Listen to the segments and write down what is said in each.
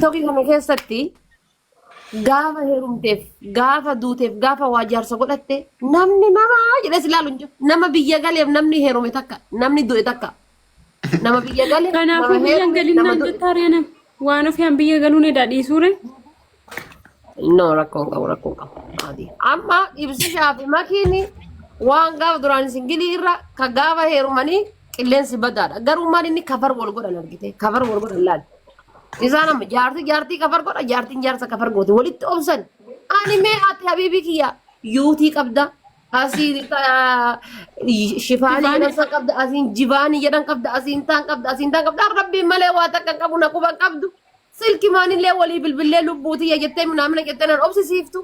TikTokii kana keessatti gaafa heerumteef gaafa duuteef gaafa waa jaarsa godhatte namni nama jedhes ilaalu hin jiru. Nama biyya galeef namni heerume takka namni du'e takka nama biyya galee kanaafuu biyyan galinaan jettaariyanam waan ofiyaan biyya galuun edda dhiisuure no rakkoon qabu amma ibsishaa fi makiini waan gaafa duraan singilii irra ka gaafa heerumanii qilleensi badaadha garuu maal inni kafar wal godhan argite kafar wal godhan laal isaan amma jaartii kafar godha jaartiin jaarsa kafar goote walitti obsan ani mee ati habiibi kiyya yuutii qabda asiin shifaanii jedhan qabda asiin jibaanii jedhan qabda asiin taan qabda rabbiin malee waa takka qabu na quban qabdu silki maanillee walii bilbillee lubbuutii jettee munaamina jettee nan obsisiiftu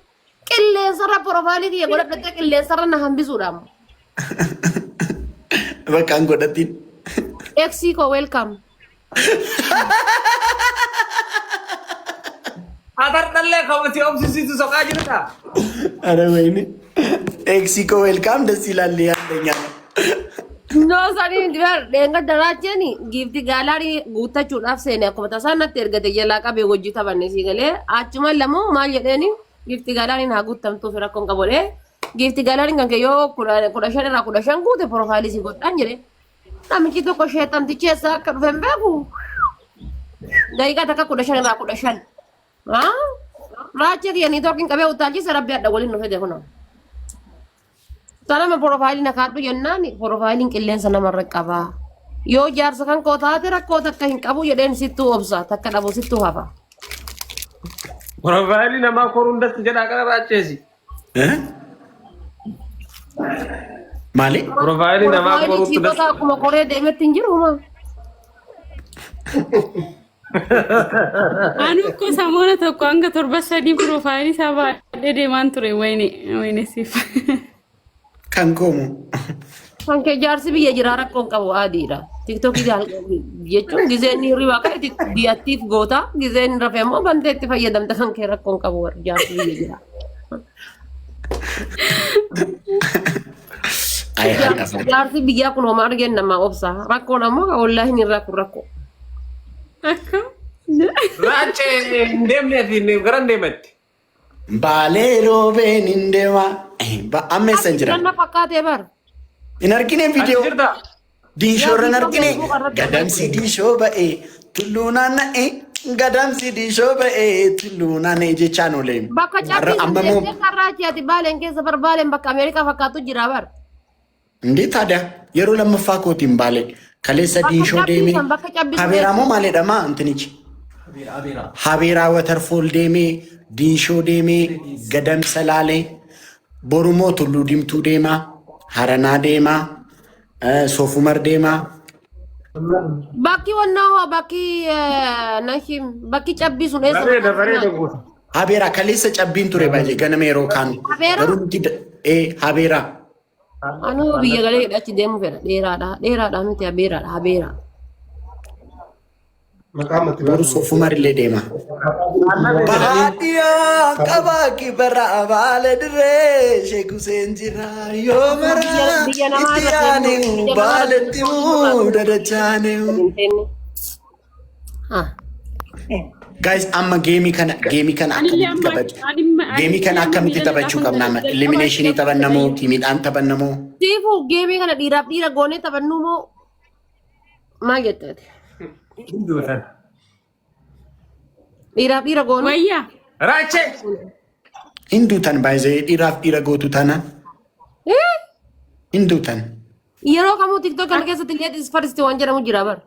qilleensarra profaayilii kiyya godhadhattee qilleensarra na hambisuudha ammoo. Bakka an godhatiin. Exiko welcome. Atar dalle kamati obsisitu sokaa jirta. Ara wayne. Exiko welcome dasi ilaali yaadanya. No sani dibar denga daracheni gifti galari guuttachuudhaaf seene akkuma tasaa natti ergate jalaa qabee hojii taphanne si galee achuma lamoo maal jedheeni gifti galari naa guuttamtuu fi rakkoon qabodhe gifti galari kan yoo 15 irraa 15 guute profaayilii si godhan jedhe namichi tokko sheetantichi eessa akka dhufe hin beeku daqiiqaa takka 15 irraa 15 raachee kiyya niitoorkiin qabee utaalchise rabbi hadha waliin nu fede kunoo. Tanama profaayilii na kaadhu jennaan profaayiliin qilleensa namarra qaba. Yoo jaarsa kan koo taate rakkoo takka hin qabu jedheen sittuu obsa takka dhabu sittuu hafa. Profaayilii namaa koruu hundatti jedhaa kana raacheesi. Maali? Profaayilii namaa koruu hundatti akkuma koree deemetti hin jiru maa. anu ko samoona tokko hanga 7 profaayilii isaa baadhee deemaan ture wayne siif. Kan komu. Kan kee jaarsi biyya jiraa rakkoon qabu adiidha. TikTokii jechuun gizeen hirriba akka itti biyyaattiif goota gizeen rafee immoo bantee itti fayyadamta kan kee rakkoon qabu jaarsi biyya jiraa. Jaarsi biyyaa kun homaa argeen namaa obsa rakkoon ammoo wallaahi hin rakku rakkoo. Raachee hin deemneefi garan deematti. Baalee roobeen hin deema. Ammeessa hin jira. Kan fakkaatee bar. In argine video. Diishoorra hin argine. Gadamsi diishoo ba'ee tulluu naanna'ee. Gadamsi diishoo ba'ee tulluu naanna'ee jechaan oolee. Bakka cabbii sarraachiyaati baaleen keessa bar baaleen bakka Ameerikaa fakkaatu jira bar. Indee taada yeroo lammaffaa kootiin baalee kaleessa diishoo deemee. Habeeraa moo maalidha maa antinichi? Habeeraa waterfall deemee diishoo deemee gadamsa laalee. Borumoo tulluu dimtuu deemaa, haranaa deemaa, soofumar deemaa. Bakki wannaa bakki nashim bakki cabbii sun eessa? Bareeda goota. Habeeraa kaleessa cabbiin ture baay'ee ganama yeroo kaanu. Garuu nuti habeeraa. Anu biyya galee achi deemu fedha dheeraadha miti habeeraa. Boru soofumar illee deema. Baadiyyaa qabaa kibbara baala dirree sheeku seenjira yoo maraa itti aanee baaletti muu dadachaanee. Guys, amma geemii kana akkamitti taphatu? Geemii kana akkamitti taphachuu qabna? Eliminationii taphannamoo tiimiidhaan taphannamoo? Siifuu geemii kana dhiiraaf dhiira goonee taphannu moo maal jetteeti? Dhiiraaf dhiira goonu. Wayyaa. Raachee. Hinduutan baay'ee dhiiraaf dhiira gootu tana. Hinduutan. Yeroo kamuu TikTok kana keessatti illee isfaristi waan jedhamu jira bar.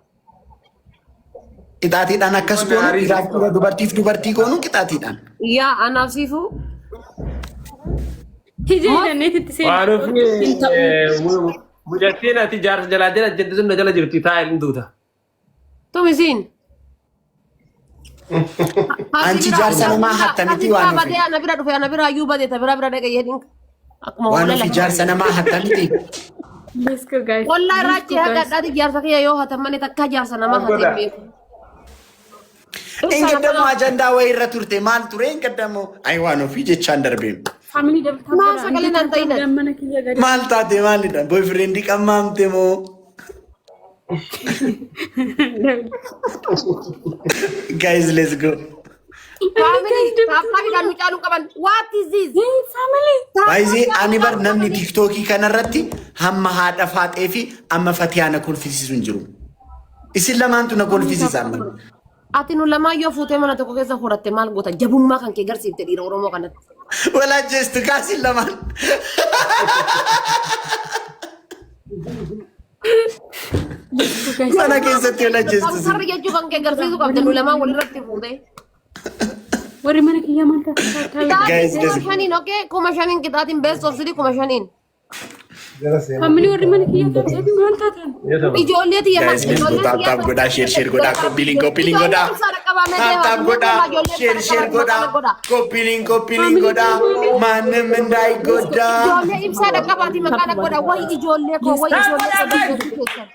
Qixaatiidhaan akkas goonu dhiiraaf dhiira dubartiif dubartii goonu qixaatiidhaan. Yaa anaaf siifuu. Hijii dandeetitti seenaa. Waan ofii mujattiin ati jaarsa jalaa jala jedhu sun jala jirti taa'ee hinduuta. Tumisiin. Anchi jaarsa namaa hattamiti waan ofii. Ana bira dhufe ana bira ayyuu badee tabira bira dhaqee jedhin. Waan ofii jaarsa namaa hattamiti. Let's go guys. Wallahi raachee hagadhaati jaarsa kiyya yoo hatamane takka jaarsa namaa hatee beeku. Ingaddamoo ajandaa wayii irra turte maal ture ingaddamoo ayi waan ofii jechaan darbeem. Family dabta. Maa sagalee nan ta'ina. Maal taate maalidha boyfriendii qammaamte moo? Guys, let's go. family papa kan mucalu qaban what is this family Baay'ee ani bar namni TikTokii kanarratti hamma haadha faaxee fi amma Fatiyaana kolfisiisu hin jiru. Isin lamaantu na kolfisiisan. ati nu lama yoo fuutee mana tokko keessa horatte maal goota jabummaa kan kee garsiifte dhiira Oromoo kanatti. Wala jeestu kaasin lamaan. Mana keessatti wala jeestu. Sarri jechuu kan kee garsiisu qabde nu lama walirratti fuutee. warri mana kiyya manta Guys, kuma shaniin okay kuma shaniin qixaatiin best of 3 kuma shaniin. family warri mana kiyya taatee manta tan Ijoollee tiyya Guys, let's go tap goda share goda copy link goda. Tap goda share goda copy link goda. Manum ndai goda. Ijoollee ibsa dhaqqabaati maqaan godha wayi ijoollee koo wayi ijoollee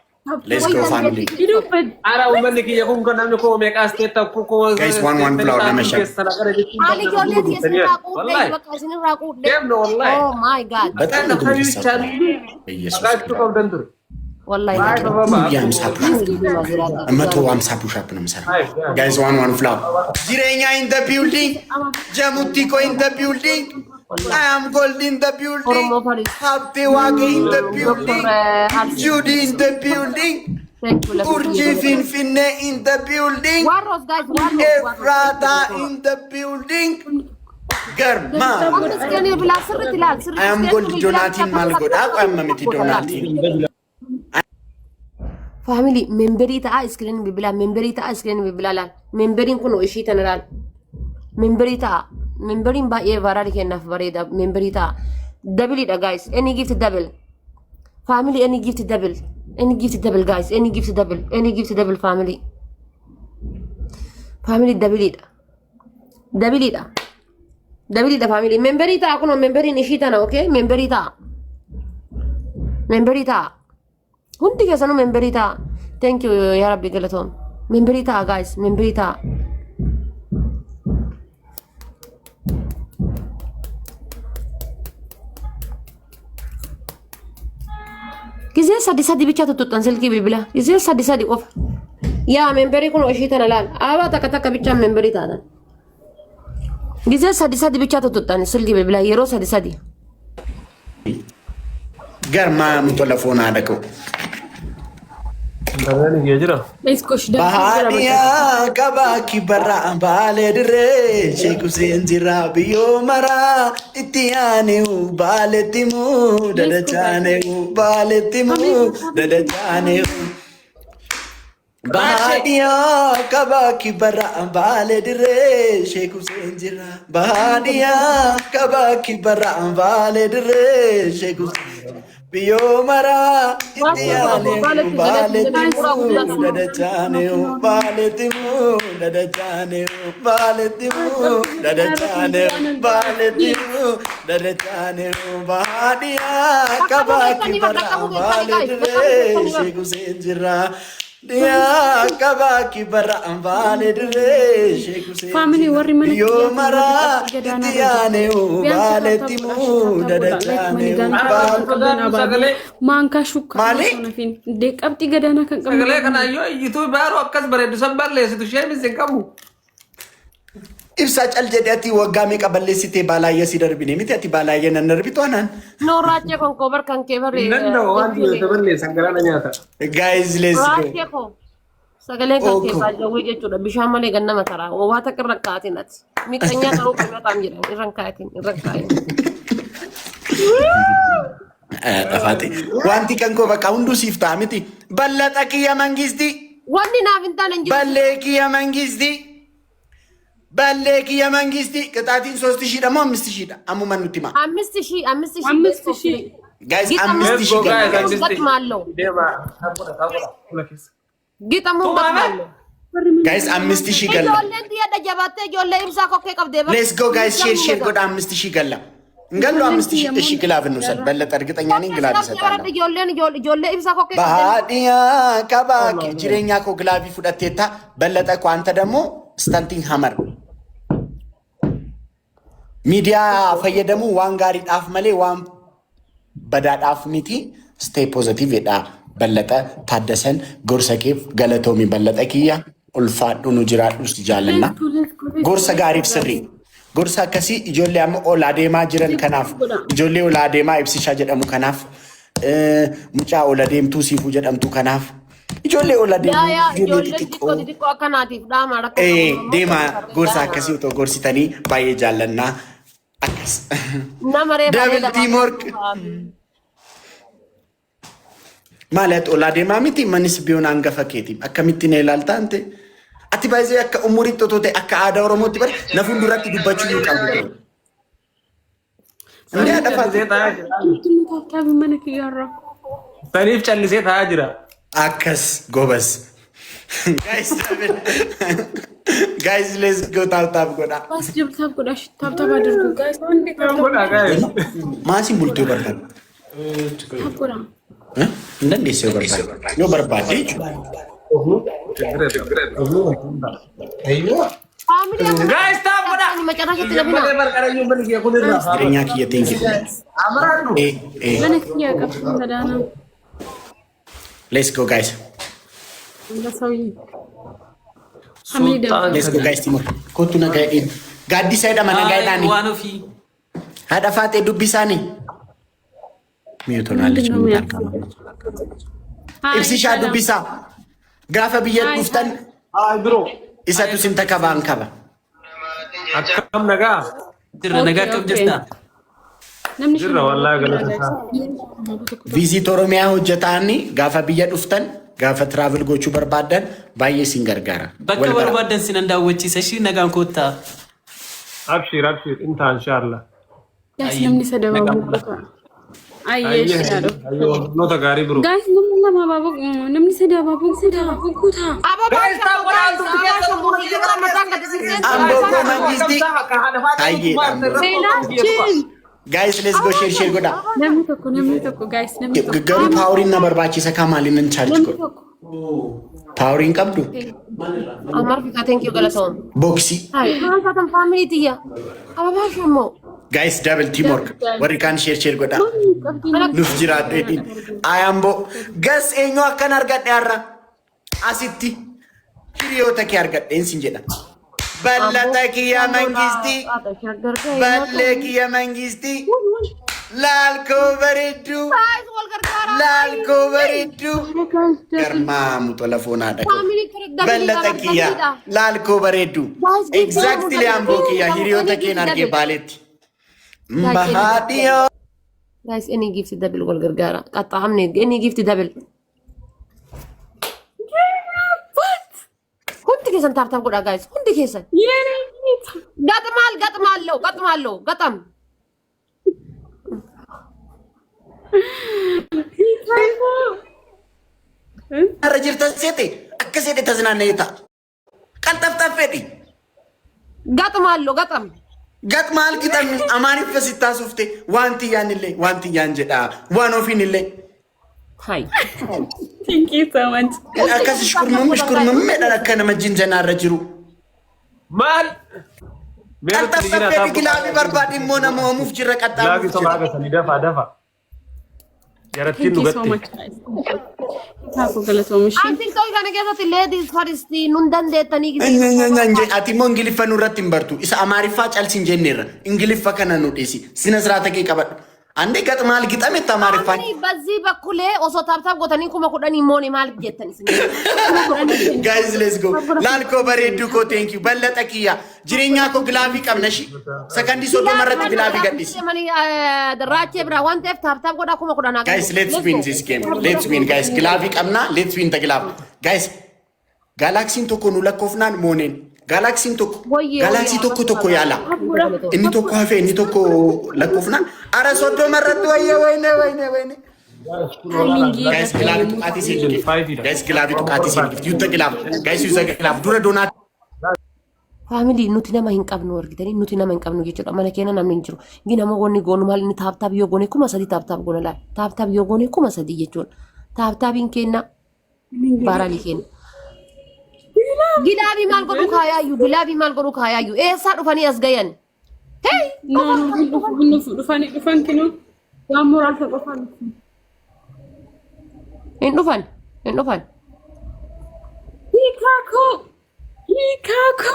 Let's go family. Ara uummanni kiyya kun kan namni koo meeqaa steetta ko Guys, one flower namesha. Haali ijoollee tiyya sinirraa quudhee bakka isinirraa quudhee. Deemno wallahi. Oh my god. በጣም ነው የሚሰራው ኢየሱስ Wallahi. መቶ 50 ፑሽ አፕ ነው የምሰራው ጋይስ one flower ጅሬኛ in the building ጀሙቲ ኮ in the building I am gold in the building Happy Wage in the building Judy in the building Urji Finfinne in the building Warros guys, warros. Efrata in the building Garma I am gold donating malgoda I'm miti donating Family memberi ta screen bibla memberi ta screen bibla lan memberin kuno ishi tanal memberi ta memberin ba e varari kenaf vareda memberi ta double da guys any gift double family any gift double guys any gift double family double da family memberi ta kuno memberin ishi tana okay memberi ta Hundi kesanu memberita. Thank you ya Rabbi galaton. Memberita guys, memberita. Gizee sadi bicha tuttutan silki bibila. Gizee sadi qof. Ya memberi kun oshita nalan. Aba taka bicha memberita dan. Gizee sadi bicha tuttutan silki bibila. Yero sadi. Garma mutolafona adako Bahania kabaki bara bale dire sheku senjira biyo mara itiane u bale timu dadachane u bale timu dadachane Bahania kabaki bara bale dire sheku senjira Bahania kabaki bara bale dire sheku Biyo mara itiane bale timu dadachane bale timu dadachane bale timu dadachane bale timu dadachane bahadiya kabaki bara bale dire sheku senjira dia kabaki bara bale dire sheku senjira family warri mana biyo mara itiane bale timu dadachane Manka shukka Mali? sonafin de qabti gadana kan qabu Sagalee kana yoo YouTube baaroo akkas bareedu san balleessitu sheemis hin qabu. Ibsa cal jedhati waggaa meeqa balleessitee baalaayyaa si darbine miti ati baalaayyaa nan darbitu anaan. No rache kon cover kan ke bare. Danda'u waan jiru balleessan galaana nyaata. Guys, let's go. Rache ko. Sagalee kan ke baajawii jechuudha bishaan malee gannama taraa waa takka irra kaatin ati. Miqanyaa ta'uu qabataan jedhan irra kaatin. Dhafate. Wanti kan koo bakka hunduu siif ta'a miti. Ballaxa kiyya mangisti. Wanni naaf hin taane hin jiru. Ballee kiyya mangisti. Ballee kiyya mangisti. Qixaatiin 3,000 moo 5,000? Ammuma nutti hima. 5,000. Guys, Gita 5,000 guys, galla. Deema. Taphudha. Gixamuu gatumallo. Guys, 5,000 galla. Ijoolleen xiyyaadha jabaatee ijoollee ibsaa kokkee qabdee bakka. Let's go guys, share godha 5,000 galla. Ngallo 5,000 እሺ ግላብ እንውሰድ በለጠ እርግጠኛ ነኝ ግላብ ይሰጣል ijoollee ibsaa kokkee ባዲያ ከባኪ ጅሬኛ ኮ ግላቢ ፉደቴታ በለጠ ኮ አንተ ደግሞ ስታንቲንግ ሀመር ሚዲያ ፈየደሙ ዋን ጋሪ ዳፍ መሌ ዋን በዳዳፍ ሚቲ ስቴይ ፖዚቲቭ ዳ በለጠ ታደሰን ጎርሰኬፍ ገለቶሚ በለጠ ኪያ ulfaadhu nu jiraadhus jaallanna. Gorsa gaariif sirrii. Gorsa akkasii ijoollee amma olaa deemaa jiran kanaaf ijoollee olaa deemaa ibsishaa jedhamu kanaaf mucaa olaa deemtuu siifuu jedhamtu kanaaf ijoollee olaa deemuu ijoollee xixiqqoo akkanaatiif dhaama deemaa gorsa akkasii utoo gorsitanii baay'ee jaallannaa akkas. Double teamwork. Maalet olaa deemaa miti manis biyoon hangafa keetiin akkamitti na ilaalta ante ati baay'ee akka umuritti otoo ta'e akka aadaa Oromootti bare na fuulduratti dubbachuu yoo qabdu ta'e. Ndee adafaa Saniif callisee taa'aa jira. akkas gobas. Guys, let's go tap godha. Bas jib tap godha adirgu guys. Maasiin bultee barbaadu. Tap godha. Hin dandeessee barbaadu. Yoo barbaade jechuudha. Guys, stop godha. Jireenyaa kiyya teenye. Mana kiyya qabsu sadaana. Let's go guys. Let's go guys Timur. Kottu nagaa dhiin. Gaaddisa jedhama nagaa jedhaani. Haadha faatee dubbisaani. Miyootonaallee cimuu argama. Ibsishaa dubbisaa. Gaafa biyya dhuftan isatu sinta kabaan kaba. Akkam nagaa. Nagaa kam jirta? Jirra wallaahi galata. Viizit Oromiyaa hojjetaani gaafa biyya dhuftan gaafa travel gochuu barbaadan baay'ee sin gargaara. Bakka barbaadan sinan daawwachiisa ishii nagaan koottaa. Abshir inta inshallah. Guys, namni sadaba Ayyesh nota gaarii bro. Guys, namni sadaba kutaa. Guys, stop godha. Amboo mangisti. Guys, let's go share godha. Namni tokko guys, namni tokko. Garuu paawuriin na barbaachisa kaamaaliin nan charge godha. Paawuriin qabdu. Amar fika thank you galatoom. Boxi. Hai, kan family tiya. Ababa shamo. Guys, double teamwork. Warri kaan share godha. Nuuf jiraadhu edin. Ayambo. Gas eenyu akkan argadhe har'a. Asitti. Hiriyoota kee argadheen sin jedha. Ballata kiyya mangisti. Balle kiyya mangisti. Laalko bareeddu. Laalko bareeddu. Garmaamu tola foonaadha. Ballata kiyya. Laalko bareeddu. Exactly amboo kiyya hiriyoota keen argee baaleetti. Bahaadhiyo. Guys, any gift double wal gargaara. Qaxxaamne any gift double. Hundi keessan taaptaap godha guys. Hundi keessan. Gaxam. Har'a jirtan seete akka seete tasnaanneeta. Qalxafxaf fedhi. Gaxam. Gat maal kitan amaaniif fasittaa sufte wanti yaan jedha waan ofiinillee. Hai. Thank you so much. Akkas shkurmum medhan akka nama jinjanaarra jiru. Maal? Qalxafxaf fedhi gilaabii barbaade immoo nama oomuuf jirra Lagi sama qaxxaamuuf aga sani dafa. Yarattiin Thank you so dhugatti. much guys. Taafu galatoomishi. Anti kau kana keessatti ladies first nun dandeettanii jira. Ati immoo ingiliffa nurratti hin bartu. Isa amaariffaa calsiin jenneerra. Ingiliffa kana nu dhiisi. Sina siraata kee qabadhu. Ande gat maal gixametti amaariffaan. Bazii bakkulee osoo taaptaap godhanii kuma kudhanii mooni maal jettani. Guys, let's go. Laalko bareedduu koo thank you. Ballata kiyya. Jireenyaa koo gilaafii qabna shi. Sakandii soddoma irratti gilaafii gadhisi. Raachee biraa waan ta'eef taaptaap godhaa kuma kudhanaa. Guys, let's win this game. Let's win, guys. Gilaafii qabna. Let's win the gilaaf. Guys, galaksiin tokko nu lakkoofnaan mooneen. Galaksiin tokko tokko yaala. Inni tokko hafee inni tokko lakkoofnaan. Ara soddoma irratti wayne. Guys, gilaafii tuqaatii siin gift. Guys, gilaafii tuqaatii siin gift. Yuuta gilaaf. Guys, yuuta gilaaf. Dura doonaa. Family nuti nama hin qabnu argitanii nuti nama hin qabnu jechuudha. Mana keenya namni hin jiru. Gina nama wanni goonu maal inni taaptaap yoo goone kuma sadii taaptaap goona laal. Taaptaap yoo goone kuma sadii jechuudha. Taaptaapiin kenna baaraalii kenna. Gilaabii maal godhu kaayaayyuu. Eessaa dhufanii as gayan? Hey! Dhufan kinu waan muraasa qofaan. Hin dhufan. Hiikaakoo. Hiikaako.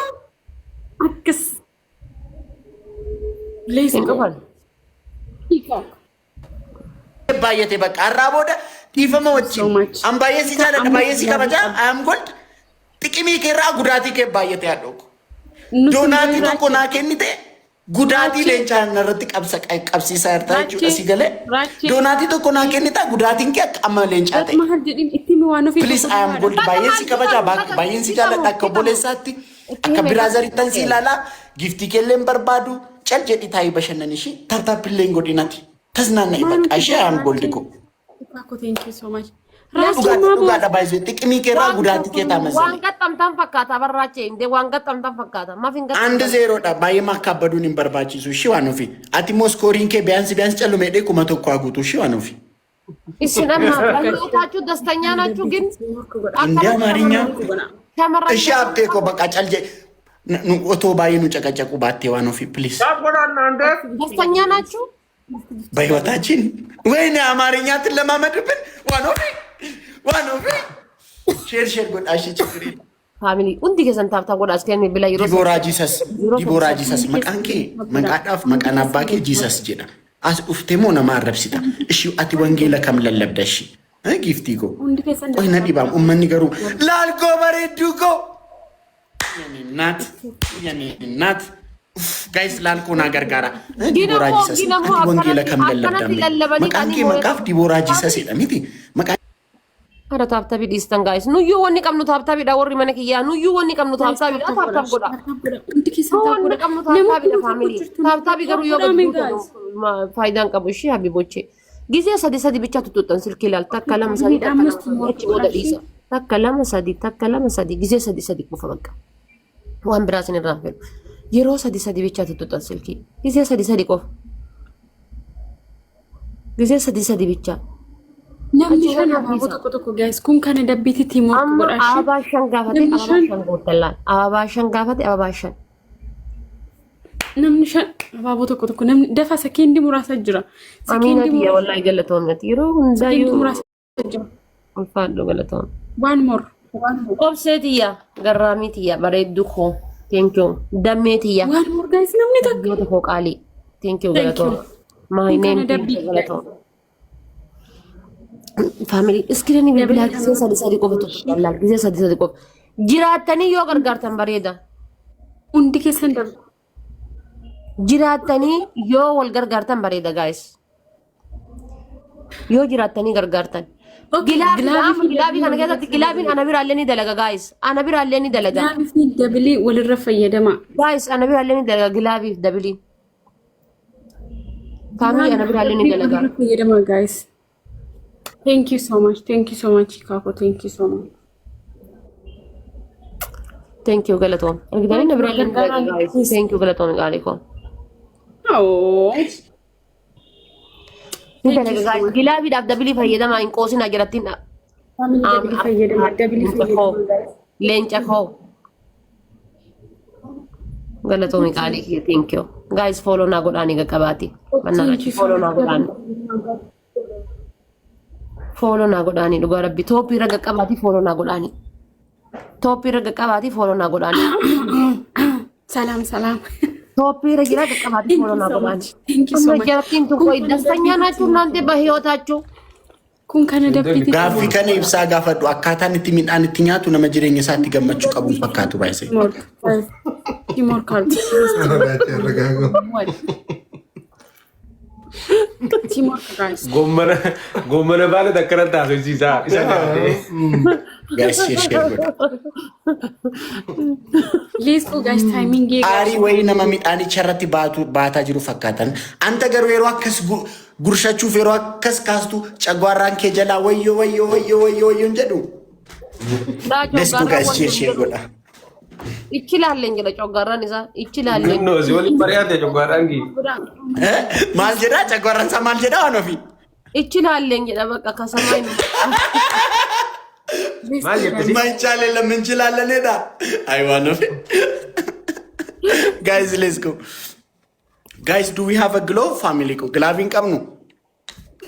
Akkas. Leesoo. Hiikaako. Baay'ate bakka har'aa booda dhiifama wajjin an baay'ee si jaalladha baay'ee si kabaja am gold xiqimii keerraa gudaatii kee baay'ate hadhooku doonaatii tokko naa kennite gudaatii leencaan irratti qabsiisaa jirta jechuudha si galee doonaatii tokko naa kennita gudaatiin kee akka amma leencaa ta'e please I am gold baay'ee si kabaja baay'ee si jaalladha akka obboleessaatti akka biraazariittan si ilaalaa giftii keelleen barbaadu cal jedhi taa'ii bashannanishi tartaapilleen godhinati. Tasnaan ibak ashee am goldigo. Thank you so much. Dhugaadha baay'ee xiqqimii keerraa gudaatii kee taamasa. Waan qaxxamtaan fakkaata barraachee indee waan qaxxamtaan fakkaata maaf hin qaxxamtaan. And zeeroodha baay'ee makkabbaduun hin barbaachisu shi waan ofi. Ati immoo skooriin kee biyaansi callume dhee 1,000 haguutu shi waan ofi. Isin amma baay'ataachuu dastanyaa naachuu gin. Indee amaarinya. Ishee abtee koo bakka calje. Otoo baay'ee nu caqacaqu baattee waan ofi please. Dastanyaa naachuu. በህይወታችን ወይኔ አማርኛትን ለማመድብን ዋኖፊ ሼር ጎዳሽ ችግር ፋሚሊ ኡንዲ ከሰንታፍታ ጎዳስ ከኔ ብላ ይሮ ዲቦራ ጂሰስ መቃንኬ መቃዳፍ መቃናባኬ ጂሰስ ጀዳ አስ ኡፍቴሞ ነማረብሲታ እሺ አቲ ወንጌለ ከምለለብደሽ ጊፍቲጎ ወይና ዲባም ኡመን ይገሩ ላልጎ በሬዱጎ የኔ ናት Guys, lalkoon agargaara. Diboora Jesus. Ati wangeela kam lallabdamne. Maqaan kee maqaaf Diboora Jesus jedha miti. Maqaan Hara taaptabii dhiistan guys. Nuyyuu wanni qabnu taaptabiidha warri mana kiyyaa. Nuyyuu wanni qabnu taaptabiidha. Taaptab godha. Wanni qabnu taaptabiidha family. Taaptabii garuu yoo gadi faayidaan qabu ishee habibochee. Gizee sadi bicha tuttuutan silkii laal takka lama sadi achi booda dhiisa. Takka lama sadi gizee sadi kufa bakka. Waan biraa isin irraan fedhu. Yeroo sadi bicha tuttuutan silkii. Gizee sadi qofa. Gizee sadi bicha. Namni shan abaaboo tokko guys kun kana dabbiitti timoo godhashi. Ababaa shan gaafate ababaa shan gaafate ababaa shan. Namni shan abaaboo tokko namni dafa sekeendii muraasa jira. Sekeendii muraasa wallahi galatoomnati yeroo hundayyuu muraasa jira. Ulfaadhu galatoom. One more. Obseetiyya garraamiitiyya bareeddu koo. Thank you. Dammeetiyya. One more guys namni takka. Yoo tokko qaalii. Thank you galatoom. My name galatoom. Family iskirani bilbila gisee sadi qofa tuttuqallaa gisee sadi qofa jiraatanii yoo gargaartan bareeda hundi keessan darbu jiraatanii yoo wal gargaartan bareeda guys yoo jiraatanii gargaartan gilaabii kana keessatti gilaabiin ana biraallee ni dalaga guys ana biraallee ni dalaga gilaabii dabilii walirra fayyadama guys ana biraallee ni dalaga gilaabii dabilii family ana biraallee ni dalaga fayyadama guys. Thank you so much, Kako. Thank you so much. Thank you, Galaton. Thank you, Galaton, Galiko. Oh. Gilabi daf dabili fayyadama in qoosina jiratin. Leenca koo. Galaton Galiki, thank you. Guys, follow na godani gaggabati. Mannachi follow na godani. Follow na godani dhugaa rabbi toopii raga qabaati follow na godani toopii raga qabaati follow na godani salam toopii raga qabaati follow na godani thank you so much jaartiin tu koy dastanya naatu nante bahiyootachu kun kana dabbiti gaafi kana ibsaa gaafadhu akkaataan itti midhaan itti nyaatu nama jireenya isaatti gammachuu qabu fakkaatu baay'ee more card Gommana baala takkanatti haasofsiisaa isa gaafate. Guys, share. Please go guys timing gee. Ari wayi nama midhaanicha irratti baataa jiru fakkaatan. Anta garuu yeroo akkas gurshachuuf yeroo akkas kaastu cagwaarraan kee jalaa wayyoo jedhu. Let's go guys, share godha. Ichilaalleen jedha coggarraan isaa ichilaalleen. No, si waliin mari'ate coggarraan gi. Maal jedha coggarraan isaa maal jedha waan ofi? Ichilaalleen jedha bakka kasamaan. Maal jettisi? Manchaalee lamin chilaallanedha. I waan ofi. Guys, let's go. Guys, do we have a glove family ko? Glove hin qabnu.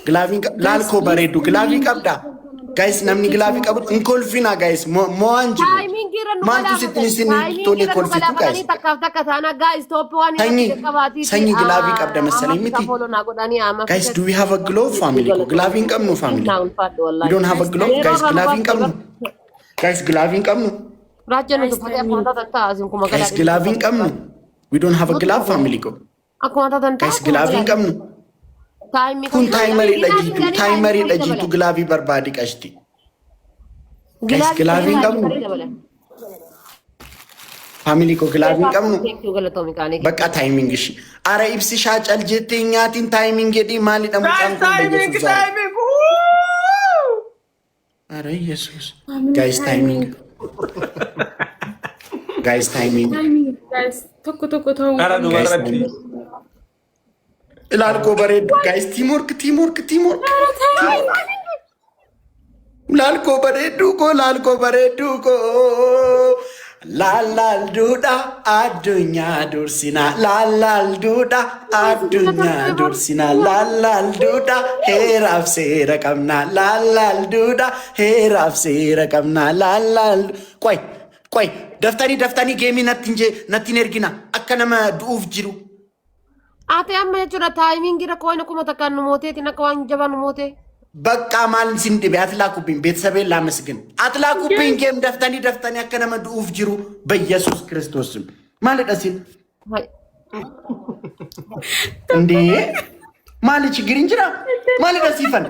Glove hin laal ko bareedu glove hin qabda. Guys, namni gilaafii qabu hin kolfina guys. Mo'aan jiru. Timing irra nu Maaltu sitti isin tolee kolfitu guys. Takka taana guys top one Sanyi gilaafii qabda masalee miti. Guys, do we have a glove family? Gilaafii hin qabnu family. We don't have a glove guys. Gilaafii hin qabnu. Guys, gilaafii hin qabnu. Rajanu tu pakai apa tanta asin kuma Guys, gilaafii hin qabnu. We don't have a glove family ko. Aku mata tanta. Guys, gilaafii hin qabnu. Kun taayimarii dhajiitu gilaafii barbaadi qashti. Guys, gilaafii hin qabnu. Family ko gilaafii hin qabnu. Bakka taayiming ishi. Ara ibsi shaacal jettee nyaatiin taayiming jedhii maalidha mucaan kun beeksisa. Ara Yesuus. Guys, taayiming. Guys, taayiming. Guys, tokko ta'u. Lalko bareedu guys, teamwork. Lalko bareedu ko. Lal duda adunya dursina. Lal duda heraf sera kamna. Lal duda heraf sera kamna. Koi. Daftani game natin ergina. Akka nama du'uuf jiru. Ate amma jechuudha taayimingiidha koowwan akkuma takkaan nu mooteetiin akka waan jabaan nu moote. Bakka maal sin dhibe ati laakubbiin beeksisabee laamasgin. Ati laakubbiin geem daftanii akka nama du'uuf jiru biyyesuus Kiristoos. Maalidha sin? Ndee? Maali chigiriin jira? Maalidha siifan?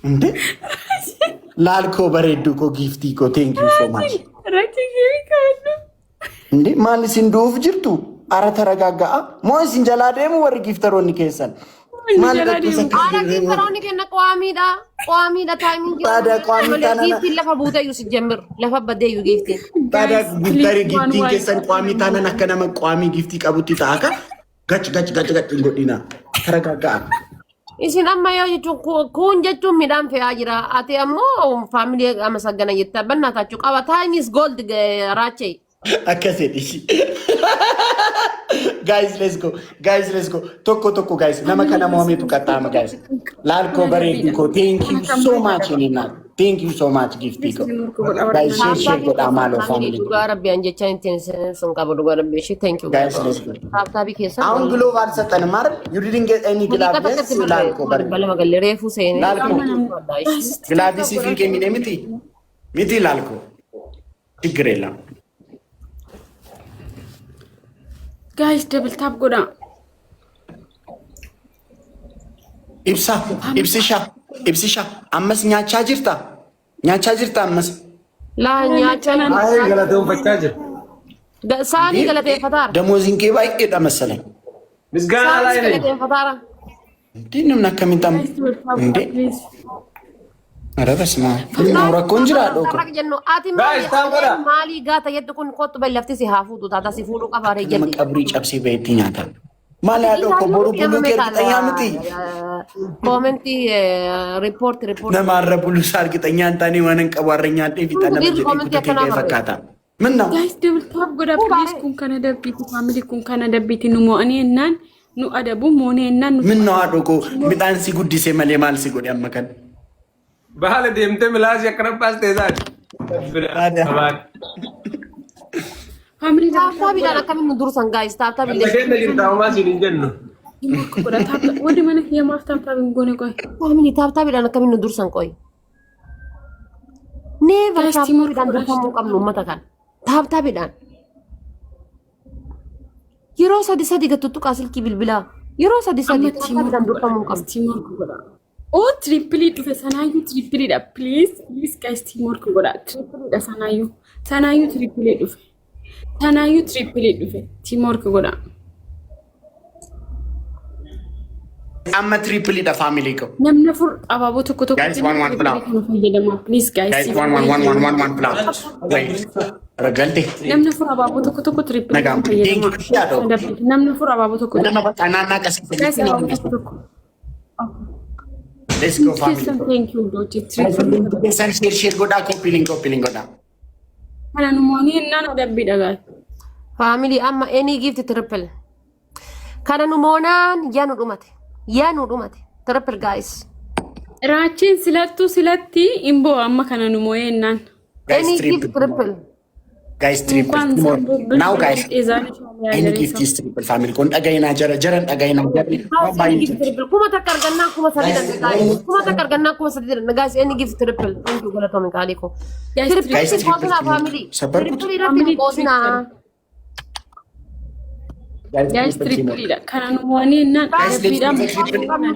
Ndee? Laalkoo bareedduu koo giiftii koo thank you so much. Rakkii geemi kaawwannu. Ndi maal isin du'uuf jirtu? Ara taragaagga'a. Moo isin jalaa deemu warri giftaroonni keessan? Maal dhaqquusa giftaroonni kenna qawaamiidha taayimiin jira. Giiftiin lafa buuteyyuu si jammir. Lafa baddeeyyuu giiftiin. Taada giftiin keessan qawaamii taanan akka nama qawaamii giftii qabutti ta'a ka? Gachi hin godhina. Taragaagga'a. Isin amma yoo jechuun kun jechuun midhaan fe'aa jira. Ati ammoo faamilii amma saggana jetta bannaa taachuu qaba. Time is gold raachee. Akkasii guys, let's go. Tokko guys. Nama kana Mohamed qaxxaama guys. Laalkoo bareedu ko thank you so much Nina. Thank you so much giftii ko. Guys, share godhaa maaloo family. Dhugaa rabbi an jecha intiin sun qabu dhugaa rabbi shi thank you. Guys, let's go. Taabtaabii keessa. Aun glove alsatan mar you didn't get any glove yes laalkoo bareedu. Bala magalle reefu seeni. Laalkoo. Glove si finke mine miti laalkoo. Tigrela. Guys, double tap goda. Ibsisha. Ammas nyaachaa jirta ammas. Laa nyaachaa. Ay galateeffachaa jira. Saanii galateeffataara. Damooziin kee baay'eedha masalan. Misgaanaa Saanii laayine. galateeffataara. Inti namni akkamiin tamu? Ara basma. Rakkoon jira dhooqa. Ati maalii gaata jedhu kun kottu ballafti si haa fuutu taata si fuudhuu qabaaree Nama jedhe. qabrii cabsee baheetti nyaata. Maal yaa dhooqa boruu buluu kee argitanii miti? Komentii riippoorti. Nama har'a buluusaa argitanii hin taane waan hin qabu har'a nyaadhee fiixaa nama jedhee kutu kee fakkaata. Minna. Guys, double tap goda please kun kana dabbiti family kun kana dabbiti nu mo'anii ennaan nu adabu moonee ennaan nu. Minna haa dhooqoo midhaan si guddisee malee maal si godhe amma kan? Baala deemtee milaasii akkana baastee isaati. Family Taabtaabiidhaan akkamiin nu dursan gaayis taabtaabiillee. Dhageenya jirta homaa siin hin jennu. goda tap wadi mana hiyamaaf tap tapin gone koy. Family taabtaabiidhaan akkamiin nu dursan qoy. Neeva taabtaabiidhaan durfamuu qabnu uummata kan. Taabtaabiidhaan. Yeroo sadi gattutuqaa silkii bilbilaa. Yeroo sadi taabtaabiidhaan durfamuu qabnu. Teamwork goda. Oh, triple dhufe sanaayyuu triple dha please guys teamwork goda. Triple dha sanaayyuu triple dhufe. Sanaayyuu triple dhufe teamwork goda. Amma triple dha family ko. Namni fur abaaboo tokko Guys, one plan. Please guys. Guys, one plan. Wait. Ragalte. Namni fur abaaboo tokko triple Nagam. Namni fur abaaboo tokko. Nama bakana kasi. Guys, abaaboo tokko. Let's go family. Thank you, Doji. Triple. San share goda copy link goda. Kana numooni nana dabbi daga. Family amma any gift triple. Kana nu moonaan yaa nu dhumate. Triple guys. Raachiin silatti imbo amma kana nu moo'ennaan. Guys, Any gift triple. triple. Guys, triple. Now, guys, any gift is triple family. Kun dhagayinaa jaran dhagayinaa jarri. Any gift triple. Kuma takka argannaa kuma sadii dandeenya guys. Kuma takka argannaa kuma sadii dandeenya guys. Any gift triple. Thank you galatoomii kaaliko. Guys, Triple family. Sabar Triple irratti qoosnaa. Guys, triple dha. Kana nu moo'ennaan.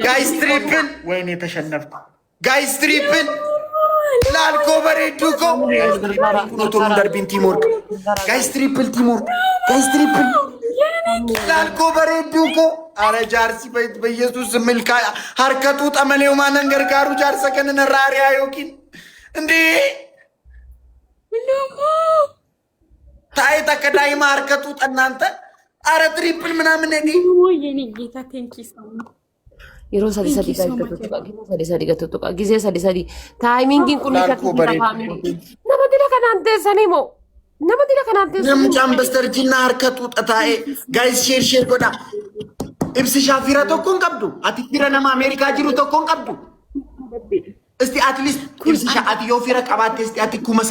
Guys, triple. Wayne ተሸነፍኩ. Guys, triple. Lalko bareeduko. Kunotoon darbiin teamwork. Guys, triple teamwork. Guys, triple. Lalko bareeduko. Ara jaarsi በኢየሱስ መልካ harkatu xamalee maanan gargaaru jaarsa kana raariyaa yookiin እንዴ ታይታ ከዳይማ harkatu እናንተ አረ ትሪፕል ምናምን ነኝ የኔ ጌታ ቴንክ ዩ ሶ ማች yeroo sadi gattuqa gisee sadi taayimingiin kun nama dila kanaan teessanii moo nama dila kanaan teessanii namchaan bastarjinna harkatu xataa'e gaayis sheer godha ibsi shaafira tokkoon qabdu ati fira nama ameerikaa jiru tokkoon qabdu isti at least ibsi ati yoo fira qabaatte isti ati kuma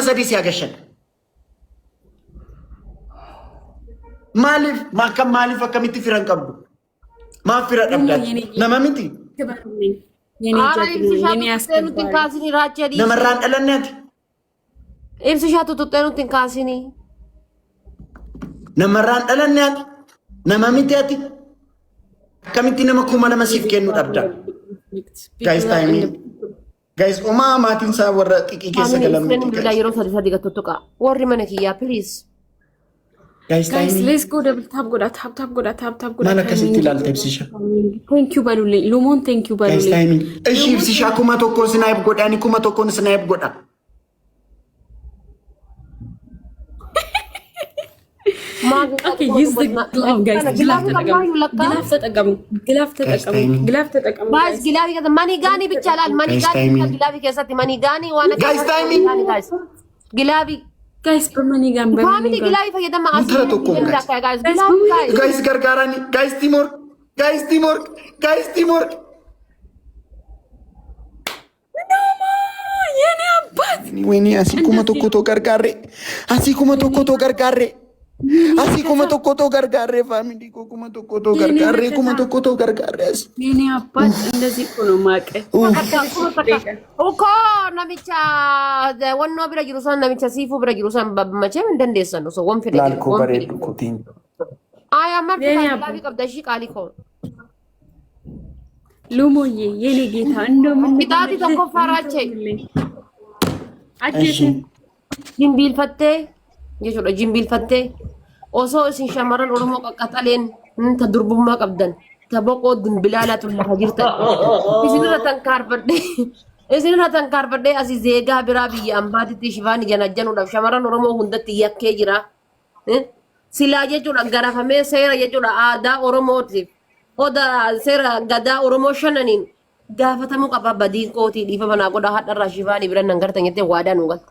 sadii si agashan maaliif akkamitti firan qabdu maaf fira dhabdaat nama miti namarraan dhalanneeti ibsi shaatu tuxxee nutti hin kaasinii namarraan dhalanneeti nama miti ati akkamitti nama kuma lama siif kennu dhabda guys timing guys omaa maatiin isaa warra xiqqii keessa galan yeroo sadi gattuqa warri mana kiyyaa please. Guys, let's go double tap goda. Mana kasiti lal tepsisha. Thank you balule. Lumon thank you balule. Guys, timing. Eshi ibsisha kuma tokko snipe goda ni kuma tokko snipe goda. Okay, use the glove guys. Glove tatagamu. Guys, gilavi kata mani gani bichalal mani gani gilavi kesati mani gani wana. Guys, timing. Guys, gilavi. Guys, permani gamba. Family gilavi fayyadama asli. Guys, gargaarani. Guys, teamwork. Yeni abbat. Wini asii kuma tokko to gargaarre. Asii kuma tokko to gargaarre family ko kuma tokko to gargaarre. Yeni abbat እንደዚህ እኮ ነው ማቀ ኦኮ ነሚቻ ወኖ ብረ ጅሩሳን ነሚቻ ሲፉ ብረ ጅሩሳን መቼም እንደንደሰን ነው ሰው ወንፈደ ላልኮ በሬዱ ኮቲን አይ አማር ካላቢ ቀብዳሺ ቃሊኮ ሉሞዬ የኔ ጌታ እንደው ምን ቢታቲ ተቆፋራቼ አዲስ ጂምቢል ፈቴ የጆሎ ጂምቢል ፈቴ ኦሶ እሲን ሸመረን ኦሮሞ ቀቀጠሌን ተድርቡማ ቀብደን ተቦቆ ድንብላላቱ ለሀጅርተ isinirra tankaarfadhe asi zeegaa biraa biyya ambaatitti shifaan janajanuudhaaf shamarran oromoo hundatti yakkee jira silaa jechuudha garafamee seera jechuudha aadaa oromootiif oda seera gadaa oromoo shananiin gaafatamuu qaba badiin kootii dhiifa manaa godha hadharraa shifaan biran nan gartan jettee waadaa nu galta.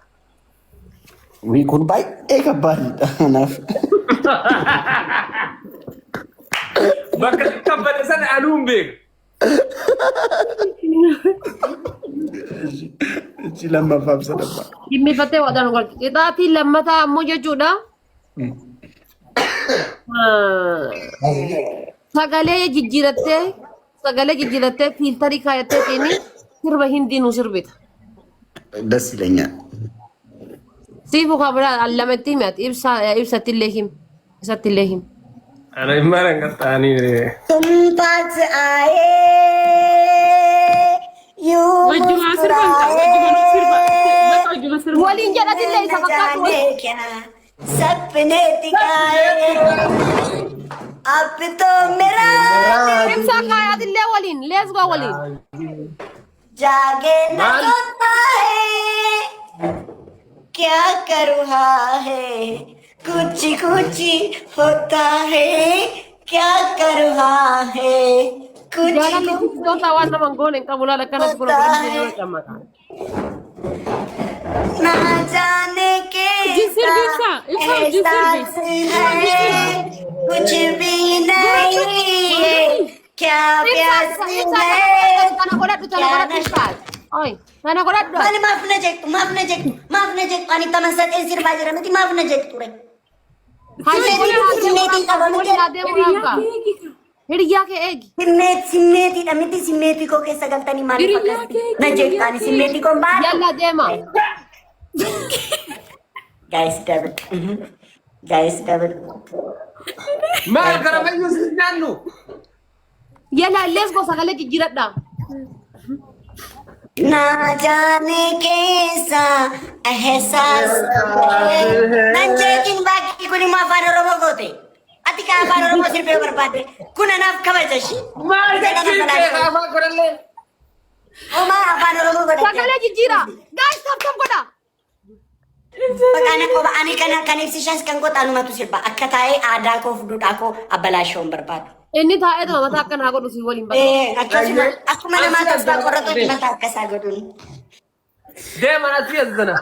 Kun baay'ee gabbaadha kanaaf. Bakka kabbade sana anuun beeku. Ichi lammaffaa sadaffa. Dhimmifattee waadaan nu galti. Qixaatiin lammataa ammoo jechuudha. Sagalee jijjiirattee fiiltarii kaayattee teeni sirba hindii nu sirbita. ደስ ይለኛል። Siifu kabira allametti himati ibsattillee him isattillee him. Ana immaran qaxaanii Tumpat aaye wajjuma sirban waliin jedhatillee isa fakkaatu sapne tikaye ab to mera ibsa kaayatillee waliin let's go waliin जागे न सोता है क्या करूँ है कुछ कुछ होता है क्या करूँ है कुछ Tota wana mangone kabulala kana kuna kuna chamaka. ना जाने के कुछ भी नहीं है क्या प्यास है Tana godhadhu ishfaat. Oi, tana godhadhu. Ani maaf na jektu ani tamasat esir bajira miti maaf na jektu re Hiriyaa kee eegi. simmeti da miti simmeti ko keessa galtanii maal fakkaatti na jektu ani simmeti ko baadhu Yalla deema. guys double Maal garamayyuu si nyaannu. Yalla lees go sagalee jijjiiradha. ना जाने कैसा एहसास नंजेकिन बाकी कुणी माफान रोबो गोते अति का माफान रोबो सिर पे बरबादे कुणा नाफ खबर जशी Maal jechuun beekaa godhallee. ओ मा माफान रोबो गोते Sagalee jijjiira. Guys, tam godha. Pagana ko ani kana kanibsishas kan goota anuma tu sirba akka taa'ee aadaa koo fuudhaa koo abalaashoon barbaadu. Inni taa'ee tuma mataa akka naa godhu si waliin bada. Akkuma namaa tasbaa qorratu mataa akkasaa godhuun. Deeman asii as sana.